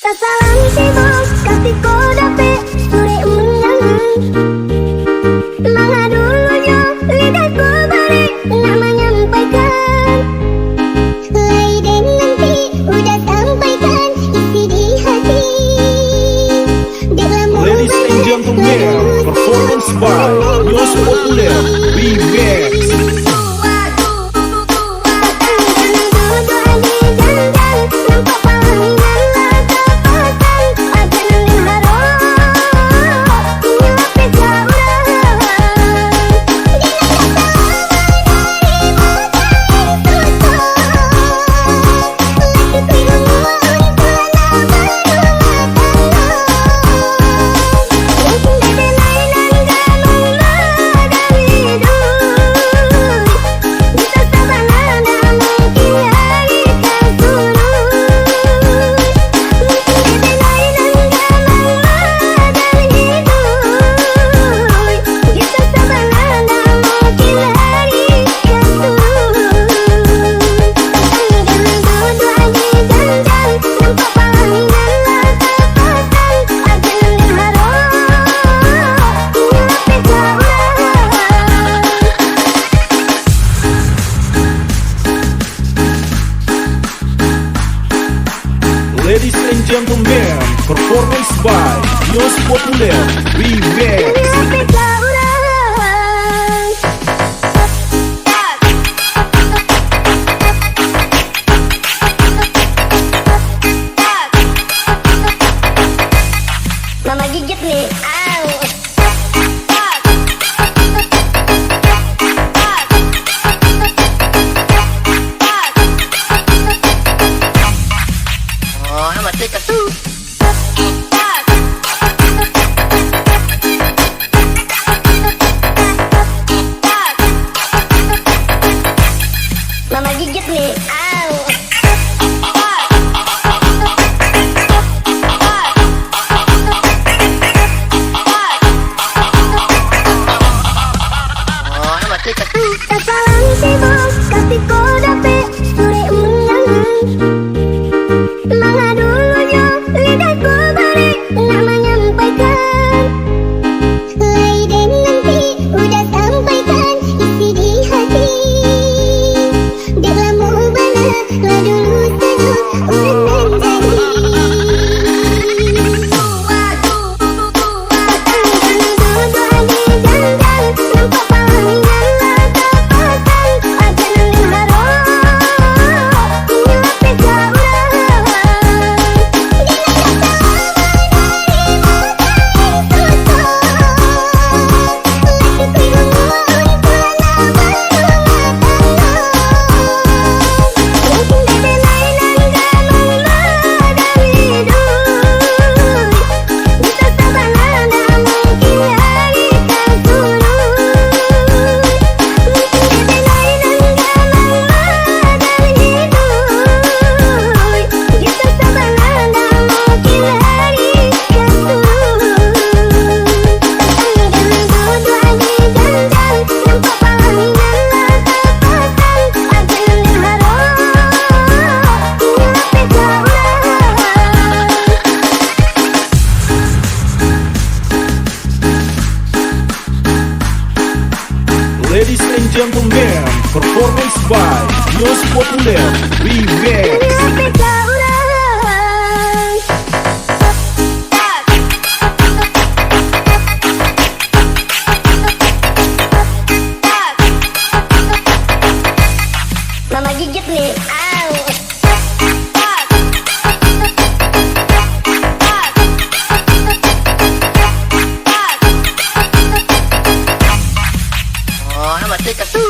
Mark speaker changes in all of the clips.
Speaker 1: Sasaran sibuk kasihku dapet sore undangan. Mana dulunya lidahku balik nak menyampaikan. Lain nanti udah sampaikan isi di hati.
Speaker 2: Ladies and gentlemen, performance by Yos Populer Remix. Ladies and gentlemen, performance by Yos Populer Remix.
Speaker 1: Mama gigit nih, au.
Speaker 3: Oh, mati ketu.
Speaker 1: Mama gigit nih, au.
Speaker 3: Oh, mati ketu.
Speaker 1: Sasaran sibuk kasihku dapet sore undangan. Mana dulunya lidahku balik nak menyampaikan. Lain nanti udah sampaikan isi di hati. Dek lamu bana lah dulu sedu urang menjadi.
Speaker 2: Ladies and gentlemen, performance by Yos Populer Remix.
Speaker 1: Mama gigit nih, au.
Speaker 3: Oh, mati ketu.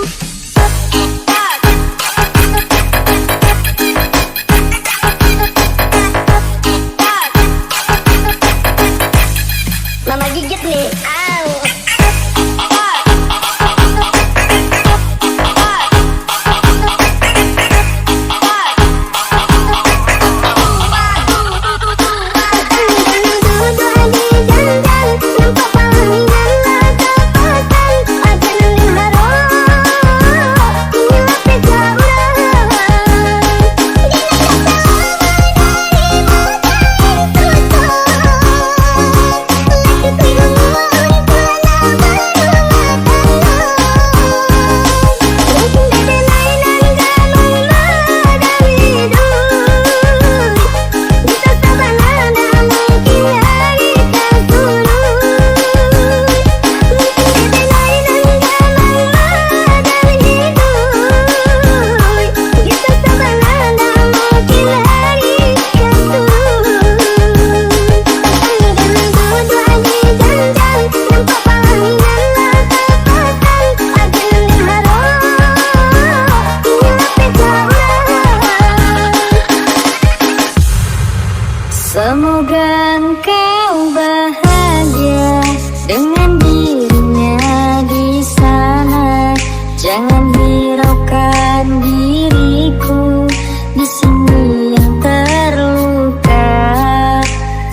Speaker 4: Semoga engkau bahagia dengan dirinya di sana. Jangan hiraukan diriku di sini yang terluka.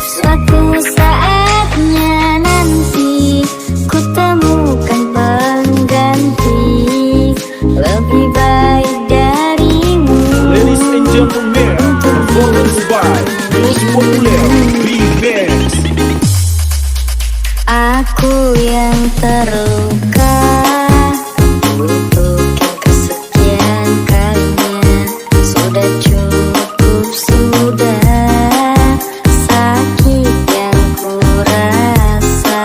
Speaker 4: Suatu saatnya nanti ku temukan pengganti lebih baik darimu.
Speaker 2: Ladies and gentlemen, performance by Most Popular Remix.
Speaker 4: Aku yang terluka, butuh yang kesekian kalinya. Sudah cukup, sudah sakit yang ku rasa.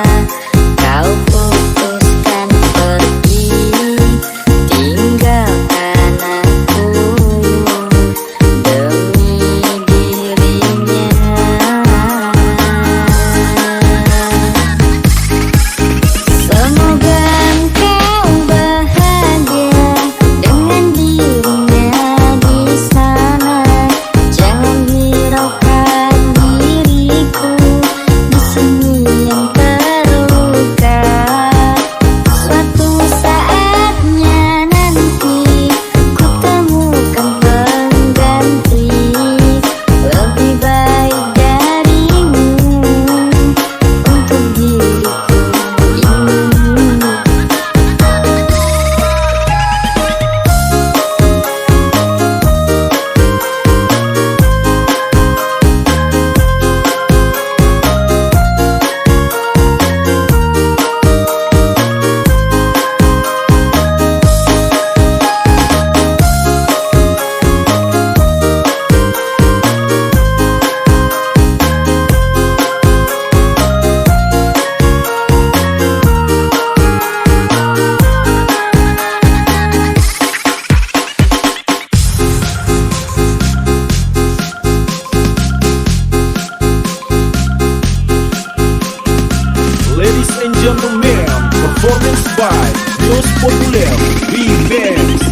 Speaker 4: Kau putuskan pergi, tinggalkan aku demi dirinya. Semoga engkau bahagia dengan dirinya di sana. Jangan hiraukan diriku di sini yang terluka. Suatu saatnya nanti ku temukan pengganti lebih baik darimu untuk diriku ini.
Speaker 2: Ladies and gentlemen, performance by Most Popular Remix.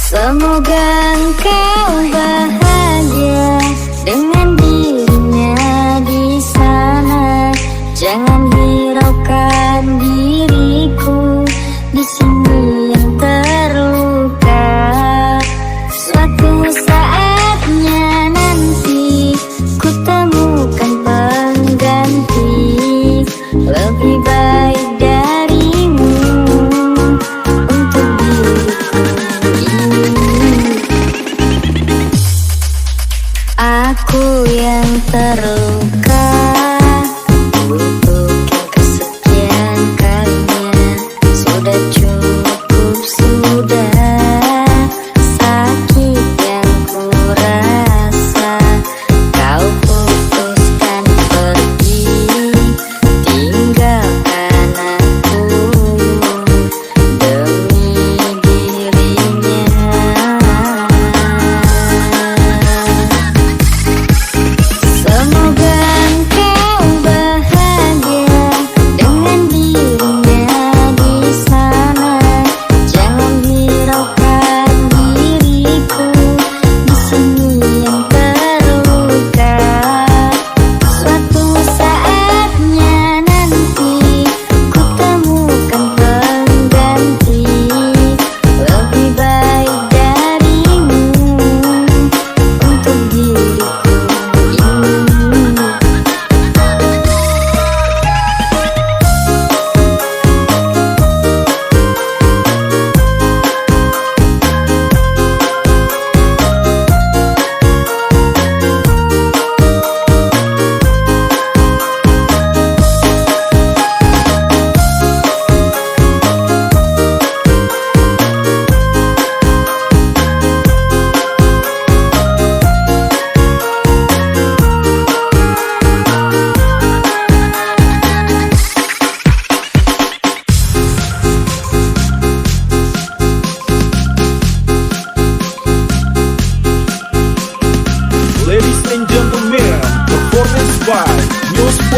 Speaker 4: Semoga engkau bahagia dengan dirinya di sana. Jangan hiraukan diriku di sini yang terluka. Suatu saatnya nanti ku temukan pengganti lebih baik darimu untuk diriku ini.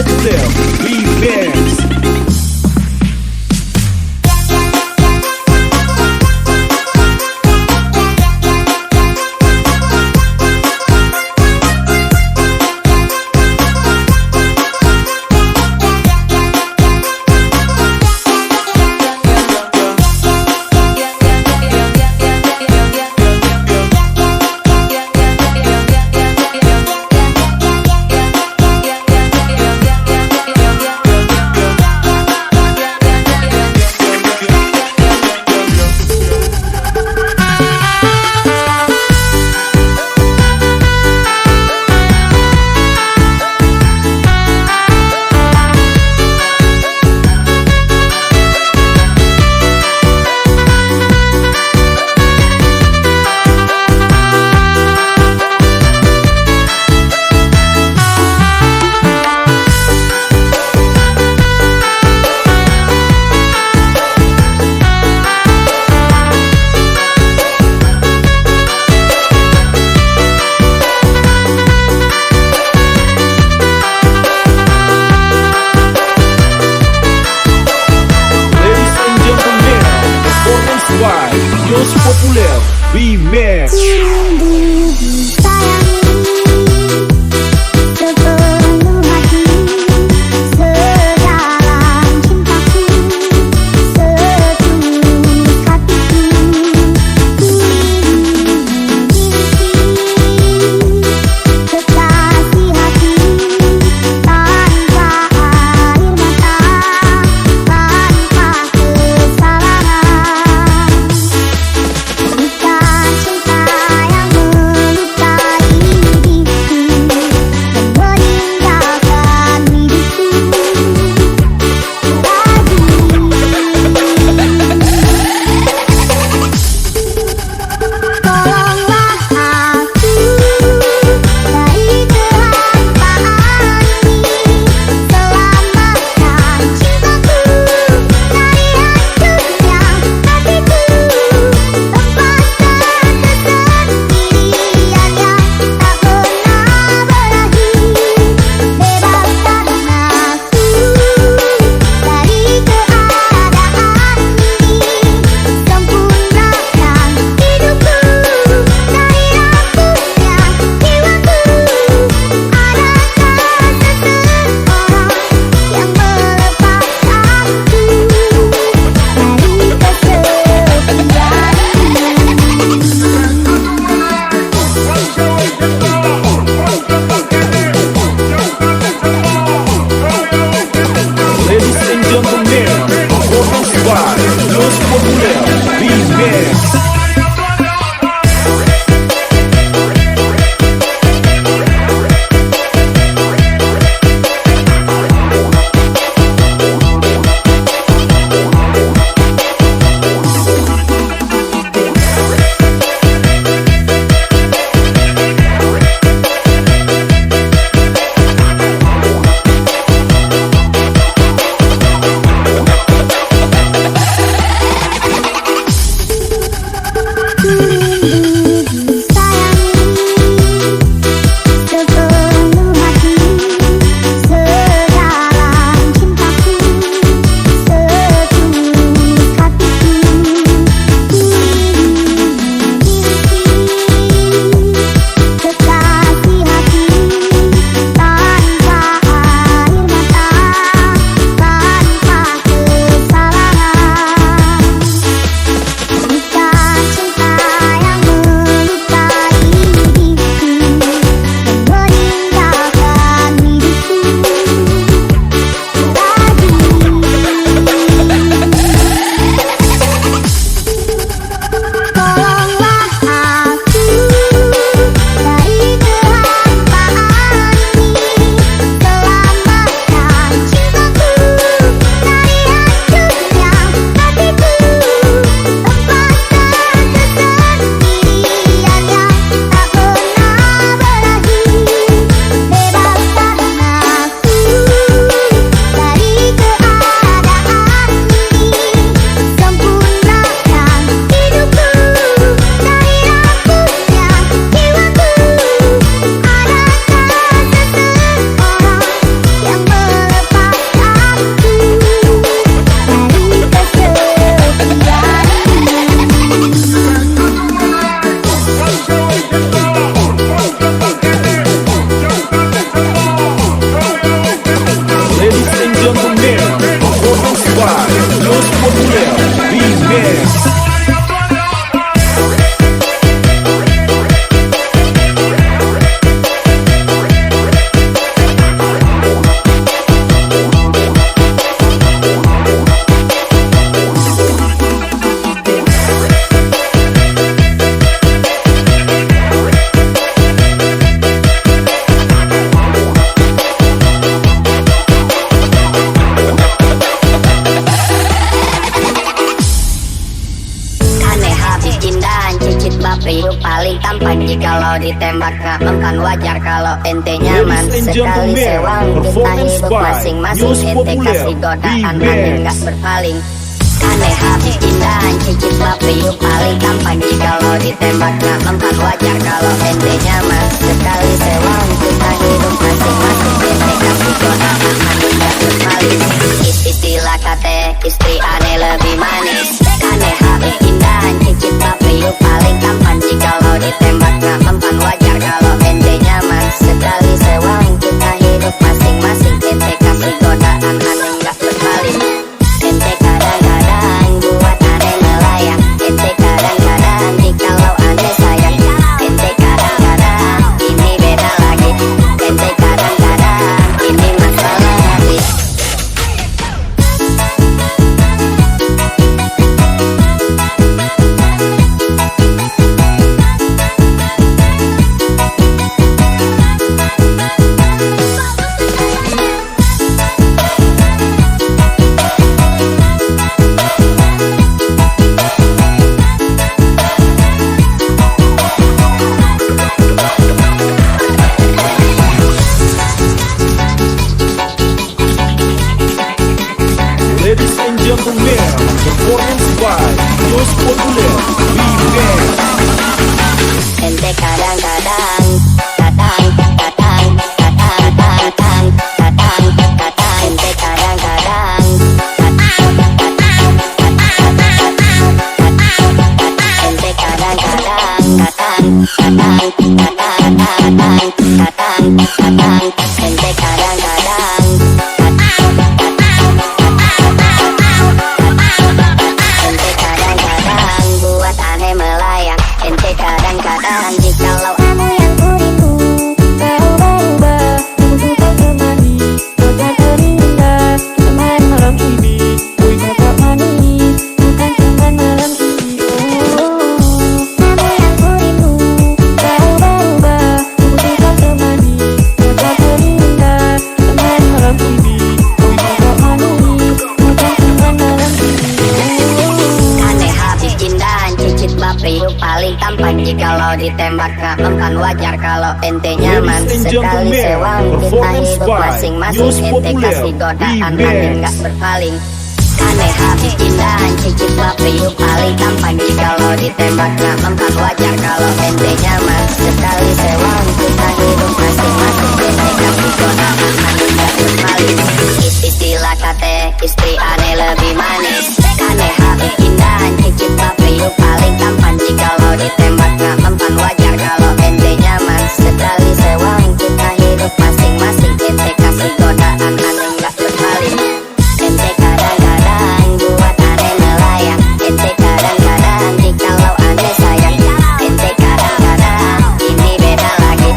Speaker 2: Popular Remix. Most Popular Remix.
Speaker 1: Cinta yang paling tampan. Jikalau ditembak gak mempan wajar kalau ente nyaman.
Speaker 2: Ladies and
Speaker 1: Sekali
Speaker 2: gentlemen,
Speaker 1: sewang kita
Speaker 2: performance
Speaker 1: hidup
Speaker 2: by
Speaker 1: masing-masing.
Speaker 2: Yos
Speaker 1: Ente
Speaker 2: Populer,
Speaker 1: kasih godaan
Speaker 2: Remix.
Speaker 1: aneh gak berpaling. Aneh habis indahan cicit bape yuk paling tampan. Jikalau ditembak gak mempan wajar kalau ente nyaman. Sekali sewang kita hidup masing-masing. Ente kasih godaan aneh gak berpaling. Istilah kate istri aneh lebih manis. Aneh habis indahan cicit bape yuk paling tampan. Jikalau ditembak gak mempan wajar kalau ente nyaman. Sekali sewang kita hidup masing-masing. Ente kasih godaan aneh gak berpaling. Ente kadang-kadang buat aneh melayang. Ente kadang-kadang jikalau aneh sayang. Ente kadang-kadang ini beda lagi. Ente kadang-kadang ini masalah hati.
Speaker 2: Ladies and gentlemen, performance by Yos Populer, Remix.
Speaker 1: Ente kadang-kadang kadang ente kadang-kadang ente kadang-kadang ente kadang-kadang ente kadang-kadang buat aneh melayang. Ente kadang-kadang jikalau aneh yang kurimu kau berubah. Aku tak temani, kau tak terindah. Kita main malam ini, boy kakak manis. Bukan cuman malam ini. Aneh yang kurimu kau berubah. Aku tak temani, kau tak terindah. Kita main malam ini, boy kakak manis. Bukan cuman malam ini. Aneh habis indahan cicit bape yuk paling tampan. Jikalau ditembak gak mempan wajar kalau ente nyaman.
Speaker 2: Ladies and
Speaker 1: Sekali
Speaker 2: gentlemen,
Speaker 1: sewang kita
Speaker 2: performance
Speaker 1: hidup
Speaker 2: by
Speaker 1: masing-masing.
Speaker 2: Yos
Speaker 1: Ente
Speaker 2: Populer,
Speaker 1: kasih godaan
Speaker 2: Remix.
Speaker 1: aneh gak berpaling. Aneh habis indahan cicit bape yuk paling tampan. Jikalau ditembak gak mempan wajar kalau ente nyaman. Sekali sewang kita hidup masing-masing. Ente kasih godaan aneh gak berpaling. Istilah kate istri aneh lebih manis. Aneh habis indahan cicit bape yuk paling tampan. Jikalau ditembak gak mempan wajar kalau ente nyaman. Sekali sewang kita hidup masing-masing. Ente kasih godaan aneh gak berpaling. Ente kadang-kadang buat aneh melayang. Ente kadang-kadang jikalau aneh sayang. Ente kadang-kadang ini beda lagi.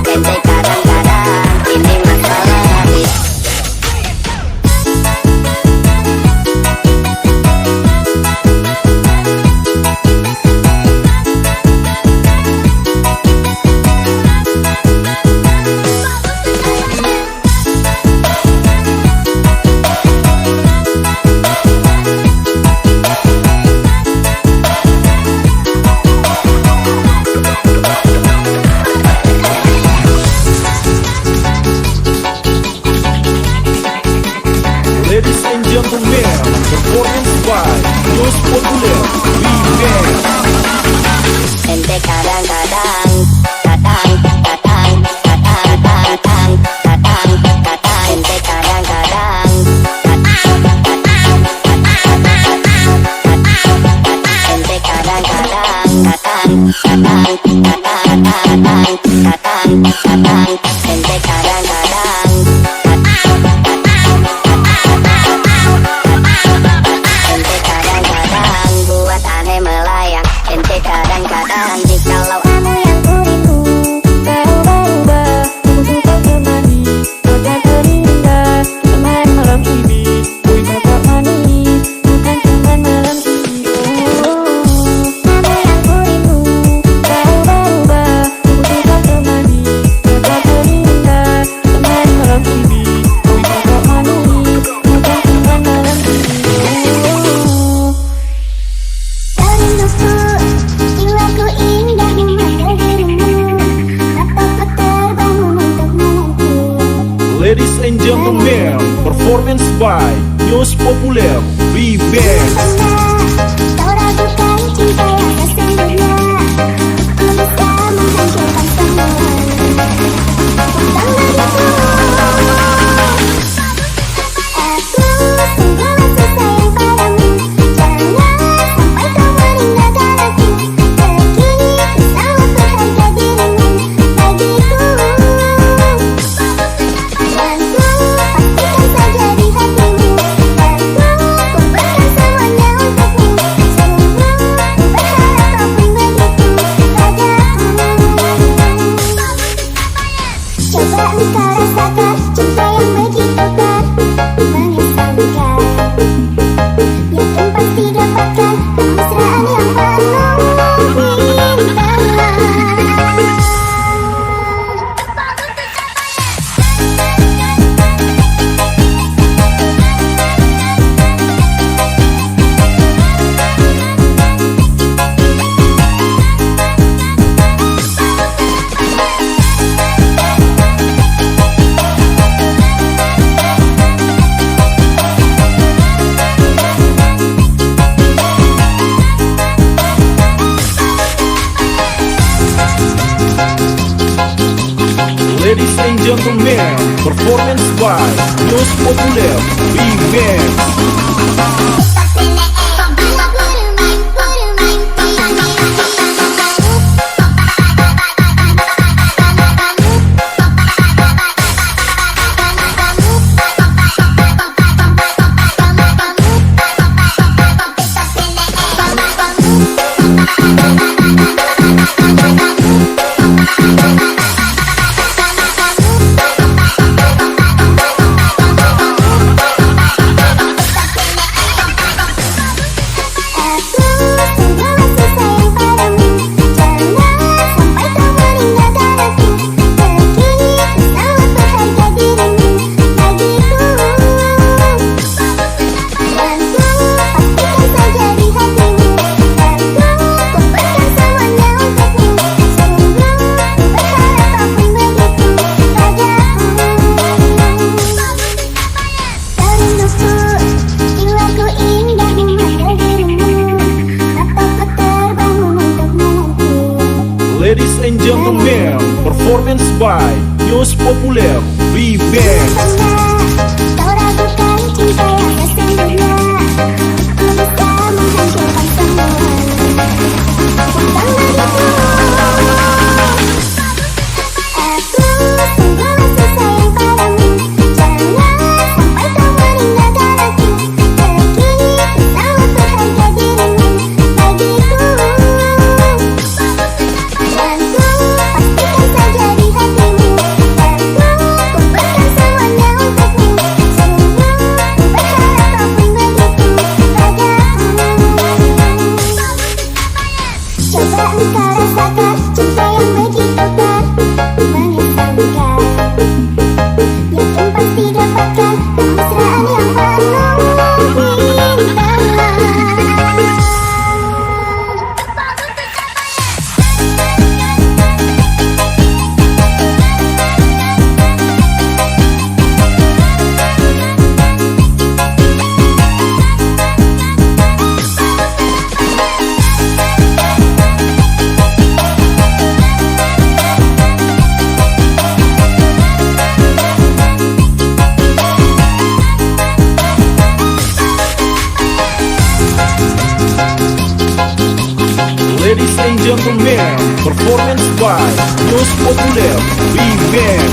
Speaker 1: Ente kadang-kadang ini masalah hati.
Speaker 2: Ladies and gentlemen, performance by Yos Populer, Remix.
Speaker 1: Ente kadang-kadang ente kadang-kadang ente kadang-kadang ente kadang-kadang ente kadang-kadang buat aneh melayang. Ente kadang-kadang jikalau aneh yang kurimu kau berubah. Aku tak temani, kau tak terindah. Kita main malam ini, boy kakak manis. Bukan cuman malam ini. Aneh yang kurimu kau berubah. Aku tak temani, kau tak terindah. Kita main malam ini, boy kakak manis. Bukan cuman malam ini. Rinduku, jiwaku indah.
Speaker 2: gentlemen, performance by News Populer Remix.
Speaker 4: Kau ragukan cinta yang sesungguhnya, ku bisa menghancurkan semua. Tentang diriku, aku sungguh masih sayang padamu. Jangan sampai kau meninggalkan aku. Kekini ku sangat berharga dirimu bagiku. Dan ku pastikan saja di hatimu, dan ku kumpulkan semuanya untukmu. Sungguh ku berharap kau pun begitu padaku. Coba engkau rasakan cinta yang begitu kuat, mengesankan. Yakin pasti dapatkan kemesraan yang penuh indah.
Speaker 2: Ladies and gentlemen, performance by News Populer Remix. Ladies and gentlemen, performance by News Populer Remix.
Speaker 4: Kau ragukan cinta yang sesungguhnya, ku bisa menghancurkan semua. Tentang diriku, aku sungguh masih sayang padamu. Jangan sampai kau meninggalkan aku. Kekini ku sangat berharga dirimu bagiku. Dan ku pastikan saja di hatimu, dan ku kumpulkan semuanya untukmu. Sungguh ku berharap kau pun begitu padaku. Coba engkau rasakan cinta yang begitu kuat, mengesankan. Yakin pasti dapatkan kemesraan yang penuh indah.
Speaker 2: Ladies and gentlemen, performance by News Populer Remix.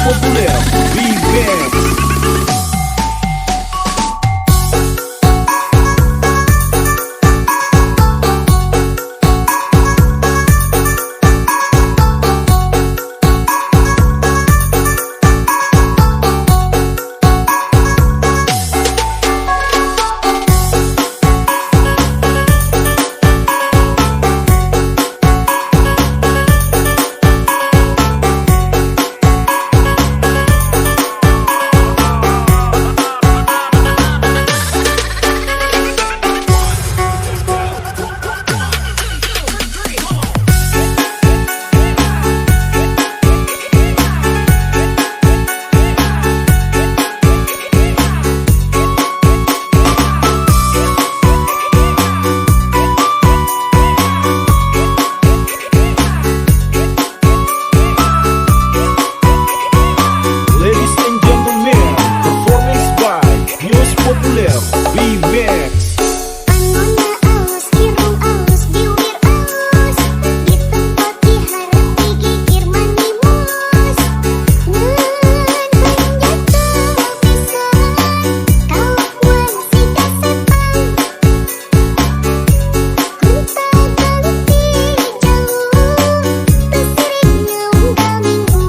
Speaker 2: Popular Remix. Ladies and gentlemen, performance by News Popular Remix.
Speaker 4: Anuna aus, irung aus, diuir aus, di tempat diharap digigir manimus. Ngan jatuh pisan, kawan si kasepan. Kunta balik di jauh, pesirnya unggal minggu.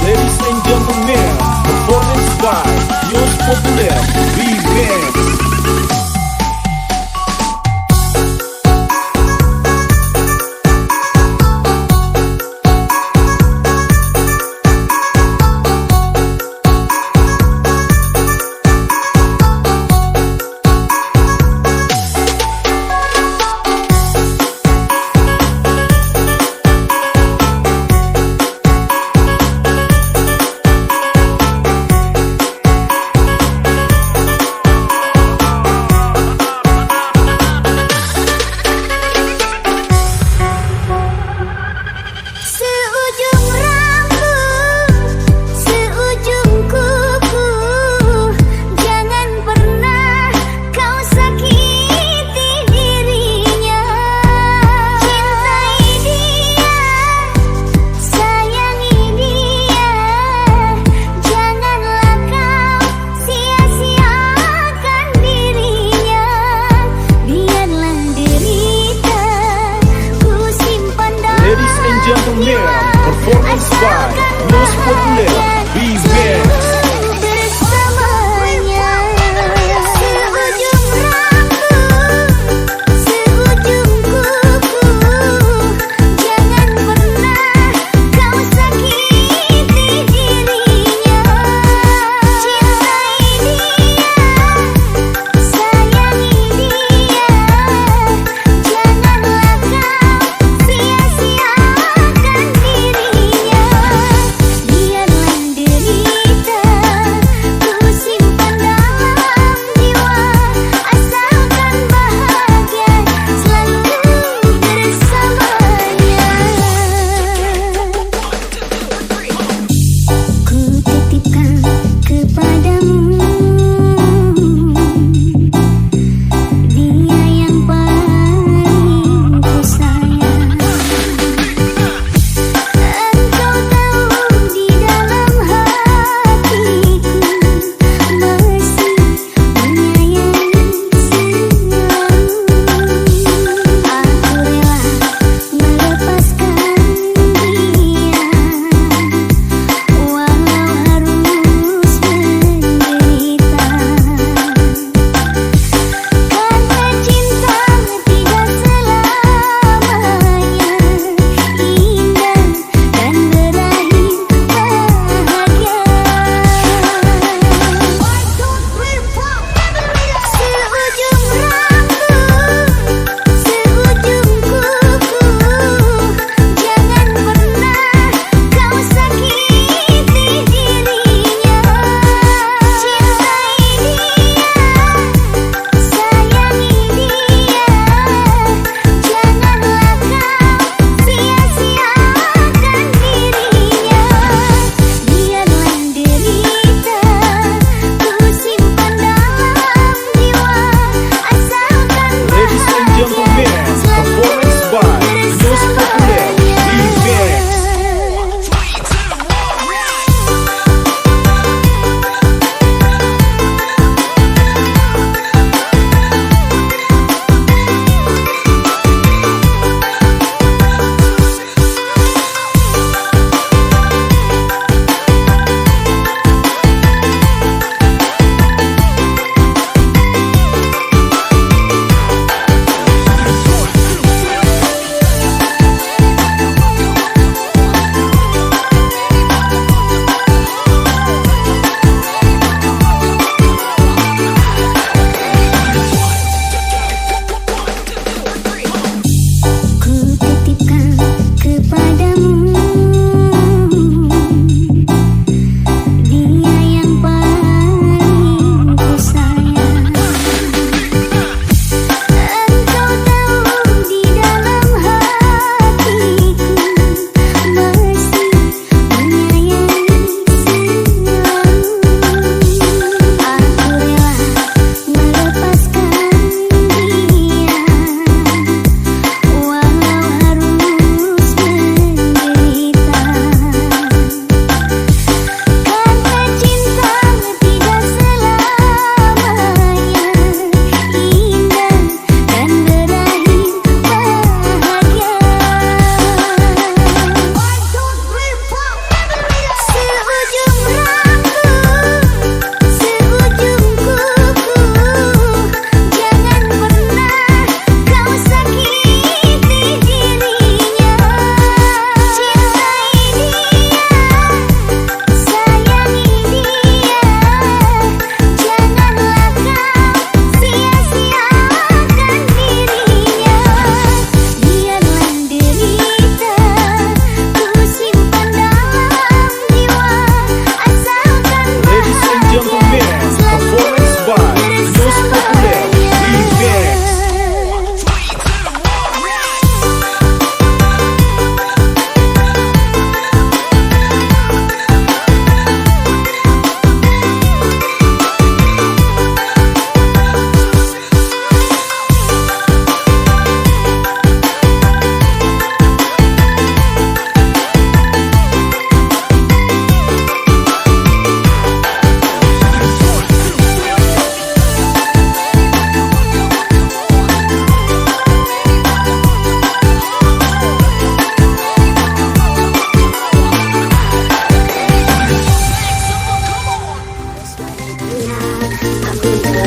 Speaker 2: Ladies and gentlemen, performance by News Popular Remix.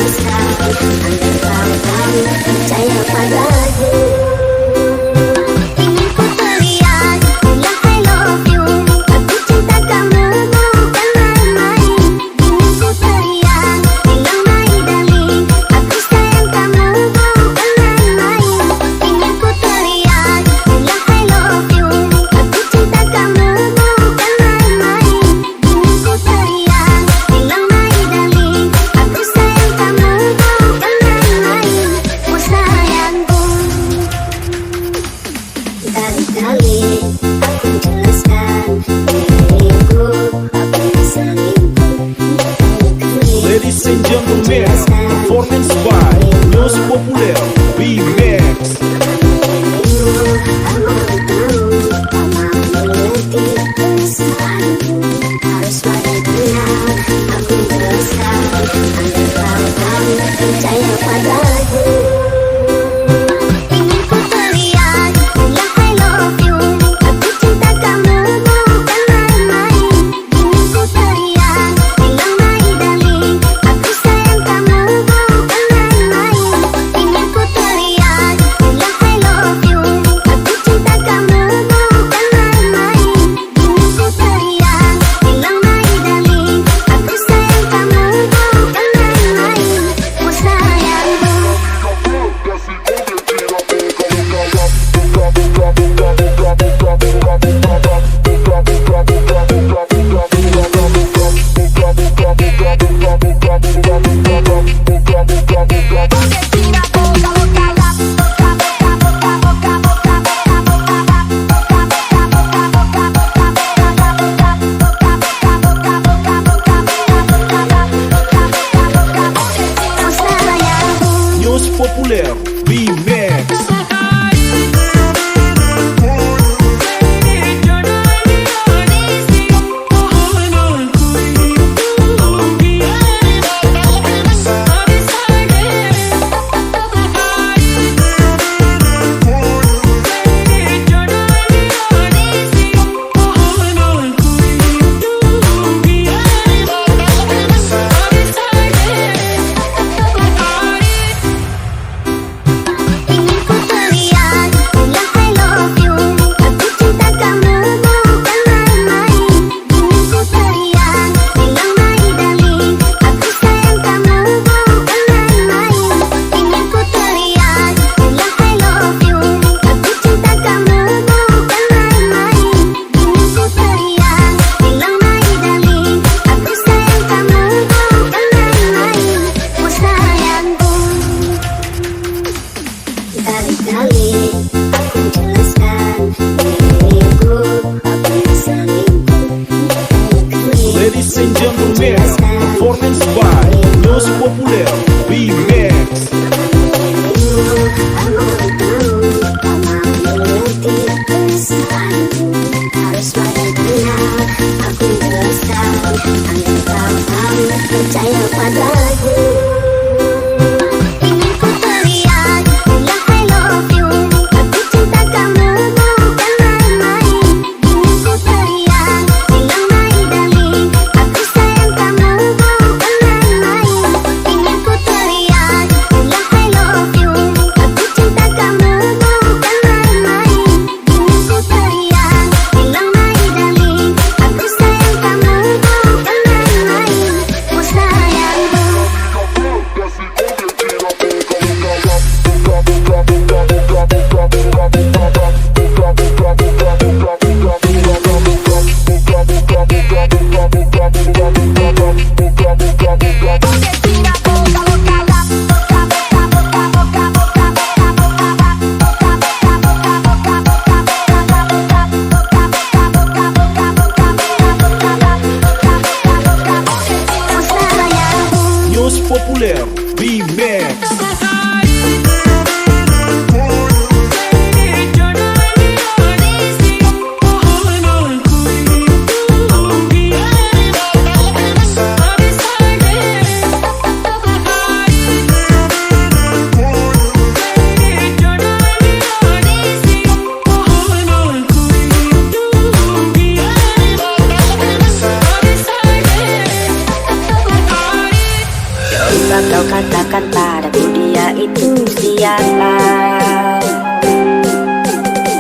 Speaker 4: jelaskan, andai kau percaya padaku. Ingin ku teriak, bilang I love you. Aku cinta kamu bukan main-main. Ingin ku teriak, bilang my darling. Aku sayang kamu bukan main-main. Ingin ku teriak, bilang I love you. Aku cinta kamu bukan main-main. Ingin ku teriak, bilang my darling. Aku sayang kamu bukan main-main. Oh sayangku, kali-kali aku jelaskan diriku apa yang selingkuh.
Speaker 2: Ladies and gentlemen, performance by Music Populer Remix.
Speaker 4: Harus pada aku jelaskan, andai kau percaya padaku. Ingin ku teriak, bilang I love you. Aku cinta kamu bukan main-main. Ingin ku teriak, bilang my darling. Aku sayang kamu bukan main-main. Ingin ku teriak, bilang I love you. Aku cinta kamu bukan main-main. Ingin ku teriak, bilang my darling. Aku sayang kamu bukan main-main. Oh sayangku, oh sayangku.
Speaker 2: Music Populer Remix.
Speaker 4: Ingin ku teriak, bilang I love you. Aku cinta kamu bukan main-main. Ingin ku teriak, bilang my darling. Aku sayang kamu bukan main-main. Ingin ku teriak, bilang I love you. Aku cinta kamu bukan main-main. Ingin ku teriak, bilang my darling. Aku sayang kamu bukan main-main. Oh sayangku, kali-kali aku jelaskan diriku apa yang selingkuh.
Speaker 2: Ladies and gentlemen, performance by Music Populer Remix.
Speaker 4: Harus pada aku jelaskan, andai kau percaya padaku. Ingin ku teriak, bilang I love you. Aku cinta kamu bukan main-main. Ingin ku teriak, bilang my darling. Aku sayang kamu bukan main-main. Ingin ku teriak, bilang I love you. Aku cinta kamu bukan main-main. Ingin ku teriak, bilang my darling. Aku sayang kamu bukan main-main. Oh sayangku, oh sayangku.
Speaker 2: Music Populer Remix.
Speaker 1: Kau katakan siapa.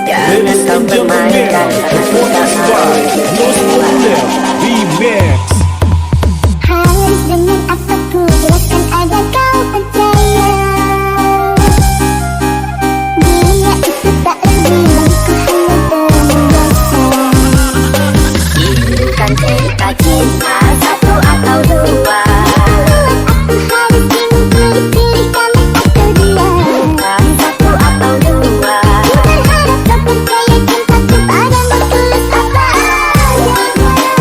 Speaker 1: Jangan
Speaker 2: Ladies
Speaker 1: kau
Speaker 2: and
Speaker 1: permainkan
Speaker 2: gentlemen,
Speaker 1: karena ku tak
Speaker 2: performance
Speaker 1: mau
Speaker 2: by Most Popular Remix.
Speaker 4: Harus dengan apapun jelaskan agar kau percaya. Dia itu tak lebih baik, ku hanya terbiasa.
Speaker 1: Itu kan cerita cinta satu atau dua.
Speaker 4: Aku harus bingung pilih kamu atau dia.
Speaker 1: Bukan satu atau dua.
Speaker 4: Ku berharap kau percaya cintaku padamu tulus apa adanya.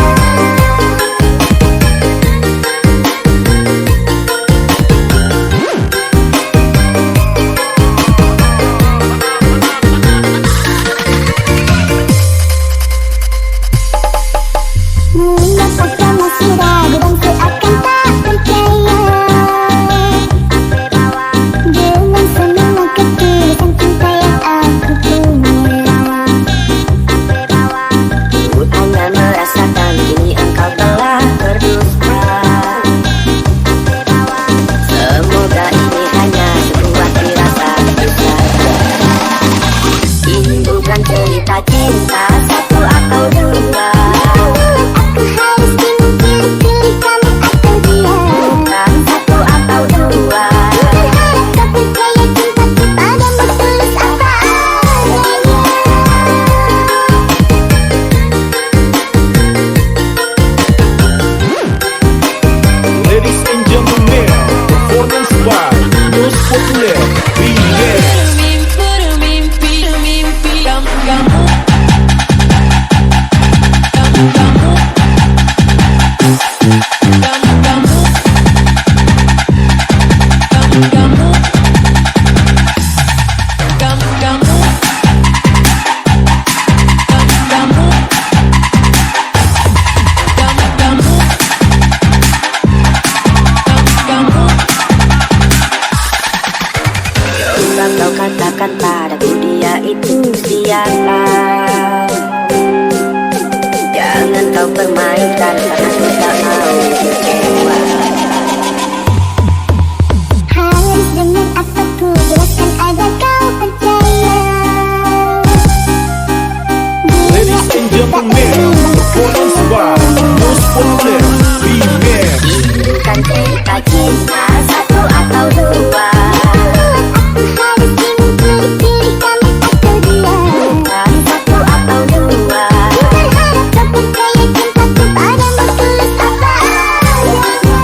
Speaker 4: Mengapa kau masih ragu dan seakan tak percaya dengan semua ketulusan cinta yang aku punya.
Speaker 1: Ku hanya merasakan kini engkau telah berdusta. Semoga ini hanya sebuah firasat saja. Ini bukan cerita cinta satu atau dua.
Speaker 4: Aku harus bingung pilih kamu atau dia.
Speaker 1: Bukan satu atau dua.
Speaker 4: Ku berharap kau percaya cintaku padamu tulus apa adanya.
Speaker 2: Ladies and gentlemen, performance by Most Popular Remix.
Speaker 1: Coba kau katakan padaku dia itu siapa. Jangan kau permainkan karena ku tak mau kecewa.
Speaker 4: Harus dengan apapun jelaskan agar kau percaya.
Speaker 2: Ladies and gentlemen, performance by Most Popular Remix.
Speaker 1: Itu kan cerita cinta satu atau dua.
Speaker 4: Aku harus bingung pilih kamu atau dia.
Speaker 1: Bukan satu atau dua.
Speaker 4: Ku berharap kau percaya cintaku padamu tulus apa adanya.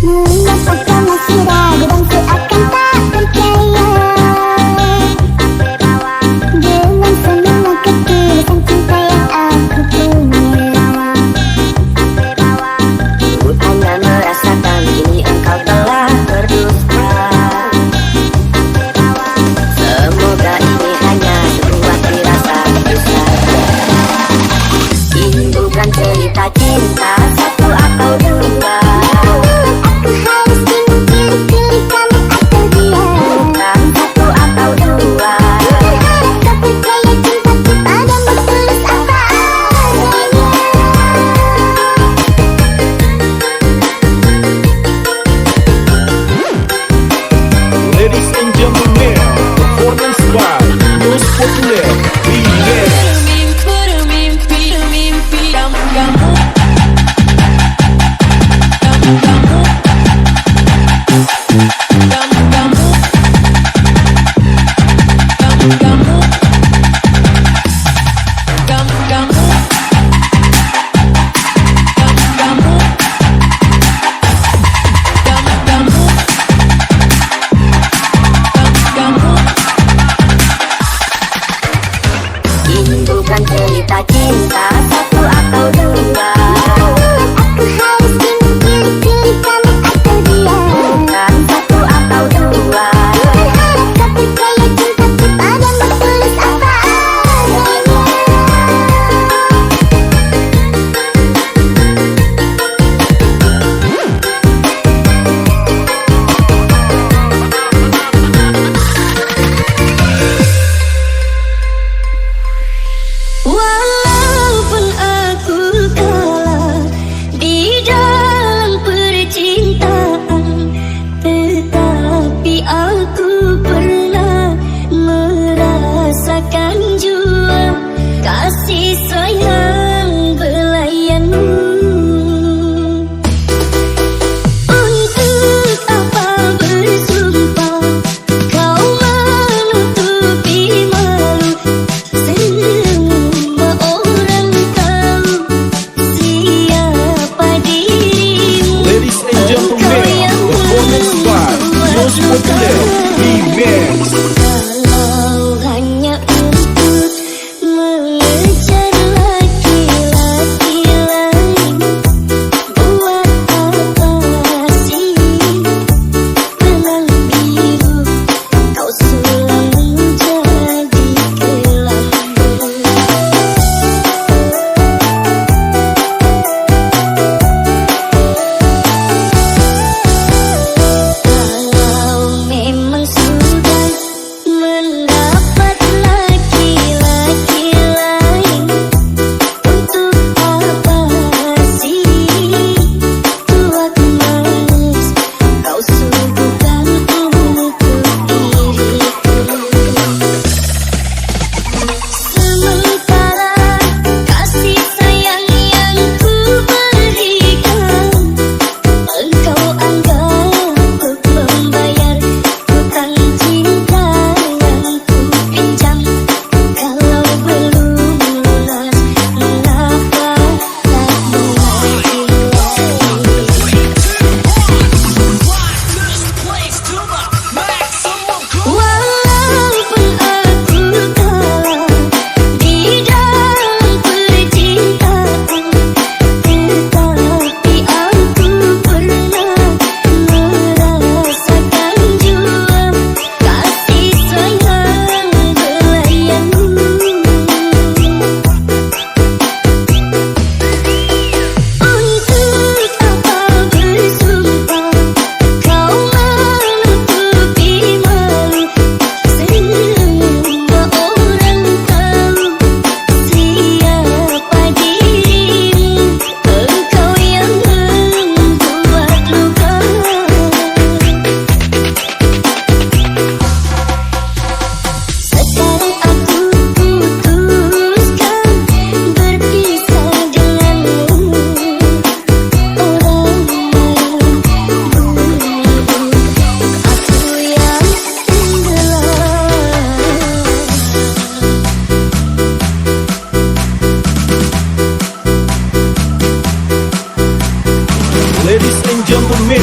Speaker 4: Mengapa kau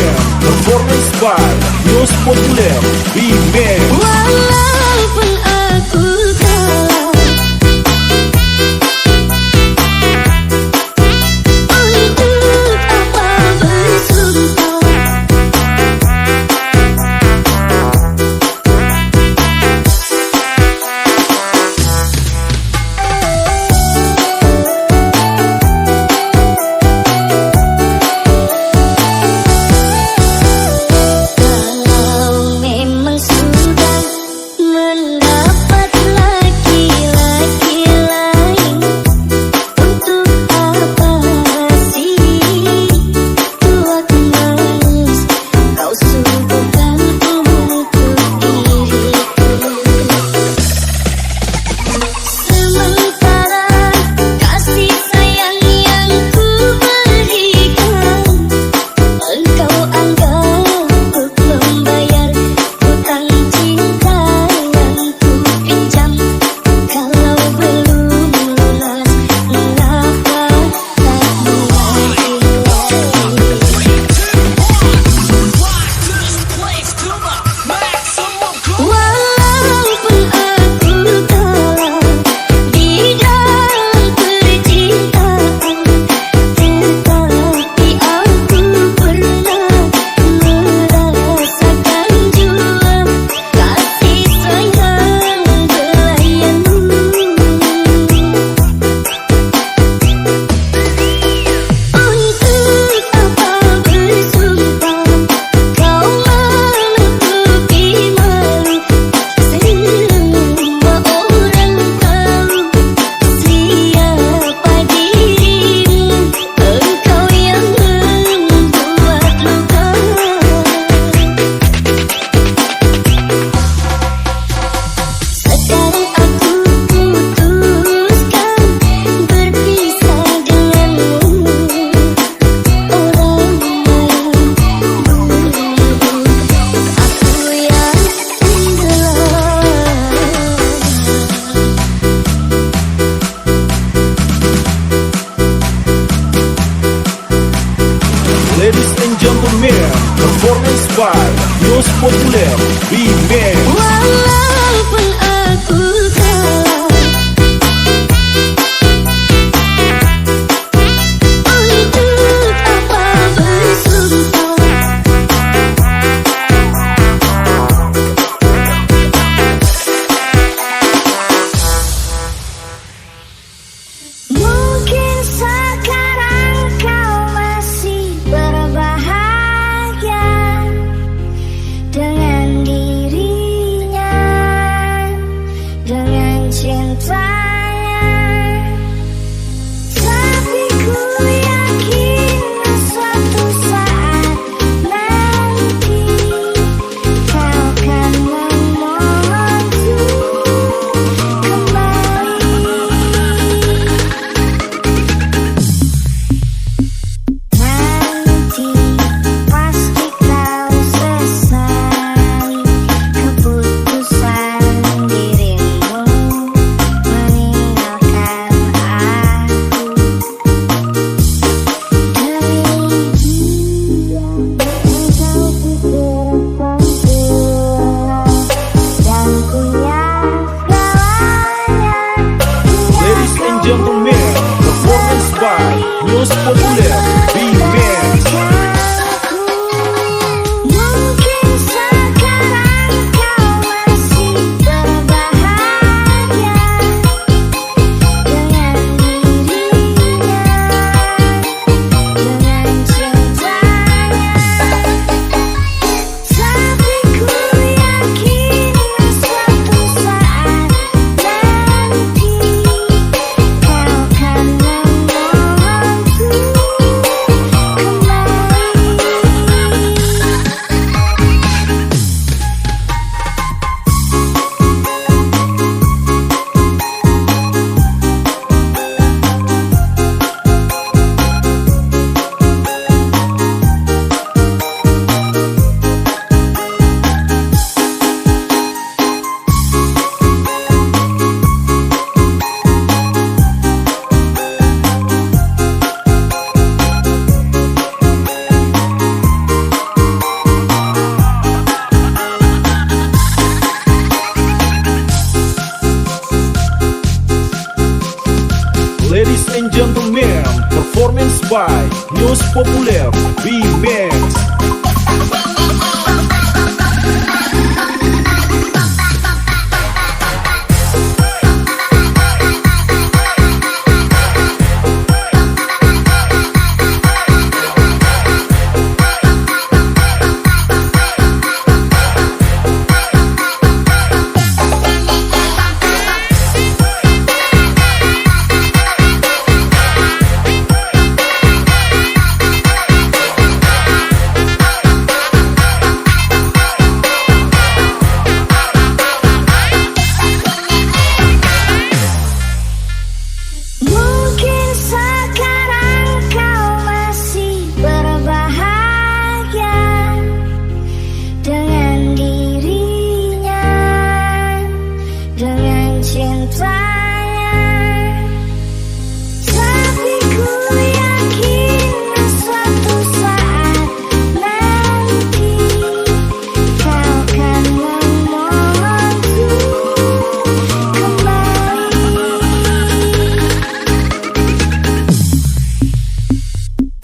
Speaker 2: Populer, performance by Most Populer Remix.
Speaker 4: Walaupun aku kalah untuk apa bersumpah. Kalau memang sudah mendapat laki-laki lain, untuk apa sih buat manis kau suguhkan untuk diriku? Sementara kasih sayang yang ku berikan, engkau anggap untuk membayar hutang cinta yang ku pinjam. Kalau belum lunas, mengapa tak mulai walaupun aku kalah di dalam percintaan, tetapi aku pernah merasakan jua kasih sayang belayanmu. Untuk apa bersumpah kau menutupi malu, semua orang tahu siapa dirimu, engkau yang membuat luka. Sekarang aku putuskan berpisah denganmu, orang lain dulu, aku yang tenggelam.
Speaker 2: Ladies and gentlemen, performance by Most Populer Remix.
Speaker 4: Walaupun aku kalah untuk apa bersumpah. Mungkin sekarang kau masih berbahagia dengan dirinya.
Speaker 2: Populer Remix.
Speaker 4: Mungkin sekarang kau masih berbahagia dengan dirinya, dengan cintanya. Tapi ku yakin suatu saat nanti kau akan memohonku kembali.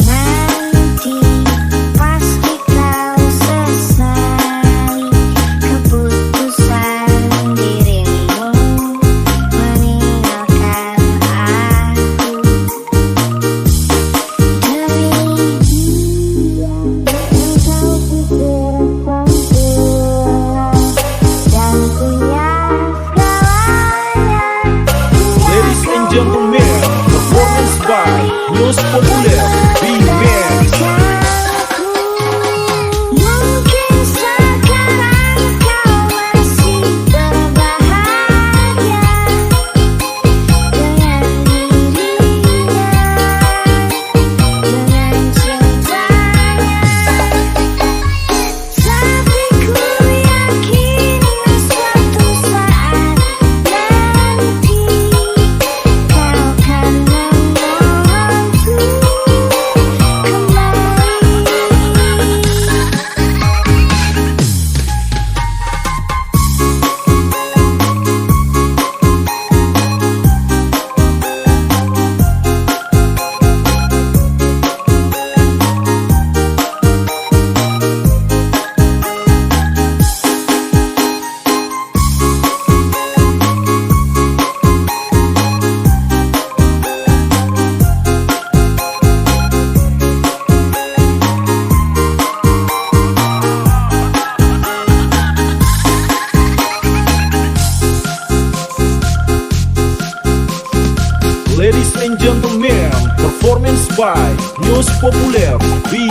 Speaker 4: Nanti pasti kau sesali keputusan dirimu meninggalkan aku. Demi dia yang kau pikir sempurna dan punya segalanya.
Speaker 2: Ladies and gentlemen, performance by News Populer Remix.
Speaker 4: Mungkin sekarang kau masih berbahagia dengan dirinya, dengan cintanya. Tapi ku yakin suatu saat nanti kau akan memohonku kembali.
Speaker 2: Ladies and gentlemen, performance by News Populer Remix.